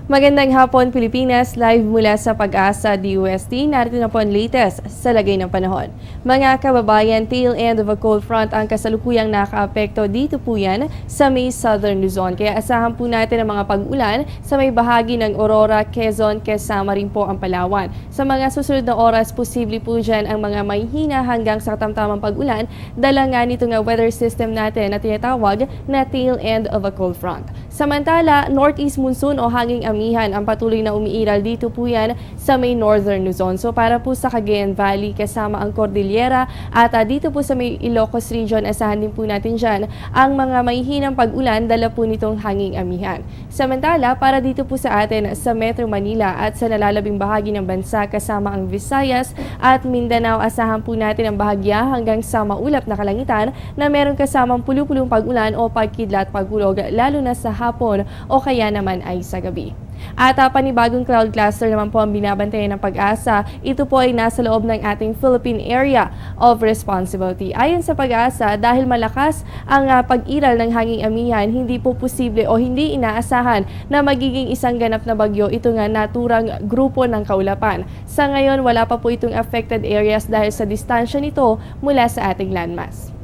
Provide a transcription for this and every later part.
Magandang hapon Pilipinas, live mula sa Pag-asa DUST, narito na po ang latest sa lagay ng panahon. Mga kababayan, tail end of a cold front ang kasalukuyang nakaapekto dito po yan sa may Southern Luzon. Kaya asahan po natin ang mga pag-ulan sa may bahagi ng Aurora, Quezon, kasama rin po ang Palawan. Sa mga susunod na oras, posible po dyan ang mga may hina hanggang sa katamtamang pag-ulan, dala nga nito nga weather system natin na tinatawag na tail end of a cold front. Samantala, northeast monsoon o hanging amihan ang patuloy na umiiral dito po yan sa may Northern Luzon. So para po sa Cagayan Valley kasama ang Cordillera at dito po sa may Ilocos region, asahan din po natin dyan ang mga mahihinang pag-ulan dala po nitong hanging amihan. Samantala, para dito po sa atin sa Metro Manila at sa nalalabing bahagi ng bansa kasama ang Visayas at Mindanao, asahan po natin ang bahagya hanggang sa maulap na kalangitan na meron kasamang pulupulong pag-ulan o pagkidlat pagkulog lalo na sa hapon o kaya naman ay sa gabi. At panibagong cloud cluster naman po ang binabantayan ng Pag-asa. Ito po ay nasa loob ng ating Philippine Area of Responsibility. Ayon sa Pag-asa, dahil malakas ang pag-iral ng hanging amihan, hindi po posible o hindi inaasahan na magiging isang ganap na bagyo ito nga naturang grupo ng kaulapan. Sa ngayon, wala pa po itong affected areas dahil sa distansya nito mula sa ating landmass.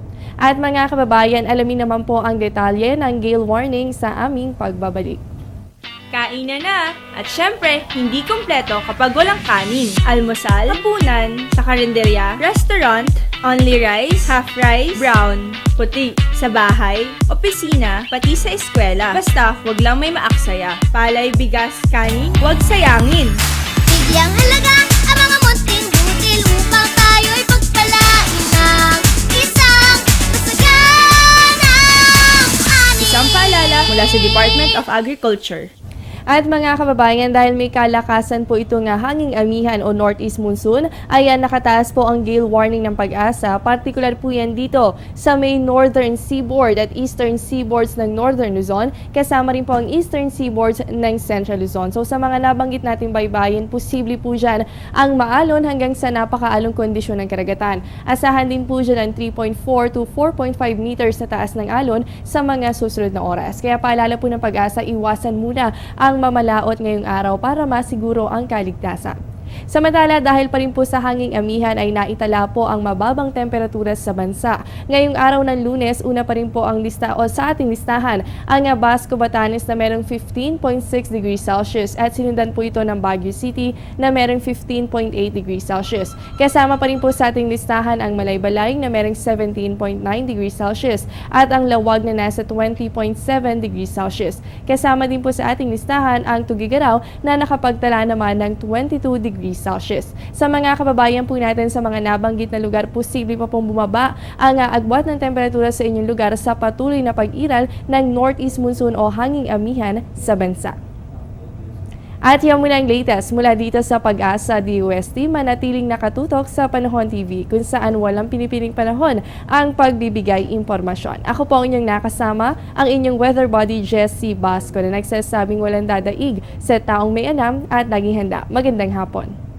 At mga kababayan, alamin naman po ang detalye ng gale warning sa aming pagbabalik. Kainan na! At syempre, hindi kumpleto kapag walang kanin. Almusal, hapunan, sa karinderya, restaurant, only rice, half rice, brown, puti. Sa bahay, opisina, pati sa eskwela. Basta, wag lang may maaksaya. Palay, bigas, kanin, wag sayangin. Bigyang halaga ang mga munting butil upang tayo'y pagpalain ng isang masaganang ani. Isang paalala mula sa Department of Agriculture. At mga kababayan, dahil may kalakasan po ito nga hanging amihan o northeast monsoon, ayan nakataas po ang gale warning ng Pag-asa. Partikular po yan dito sa may northern seaboard at eastern seaboards ng Northern Luzon, kasama rin po ang eastern seaboards ng Central Luzon. So sa mga nabanggit nating baybayin, posible po dyan ang maalon hanggang sa napakaalong kondisyon ng karagatan. Asahan din po dyan ang 3.4 to 4.5 meters na taas ng alon sa mga susunod na oras. Kaya paalala po ng Pag-asa, iwasan muna ang mamalaot ngayong araw para masiguro ang kaligtasan. Samantala, dahil pa rin po sa hanging amihan ay naitala po ang mababang temperatura sa bansa. Ngayong araw ng Lunes, una pa rin po ang lista o sa ating listahan ang Basco, Batanes na merong 15.6 degrees Celsius at sinundan po ito ng Baguio City na merong 15.8 degrees Celsius. Kasama pa rin po sa ating listahan ang Malaybalay na merong 17.9 degrees Celsius at ang Lawag na nasa 20.7 degrees Celsius. Kasama din po sa ating listahan ang Tugigaraw na nakapagtala naman ng 22 degrees Celsius. Sa mga kababayan po natin sa mga nabanggit na lugar, posible pa pong bumaba ang agwat ng temperatura sa inyong lugar sa patuloy na pag-iral ng northeast monsoon o hanging amihan sa bansa. At yan muna ang latest mula dito sa Pag-asa DUST. Manatiling nakatutok sa Panahon TV kung saan walang pinipiling panahon ang pagbibigay impormasyon. Ako po ang inyong nakasama, ang inyong weather body Jessie Basco na nagsasabing walang dadaig sa taong may alam at naging handa. Magandang hapon.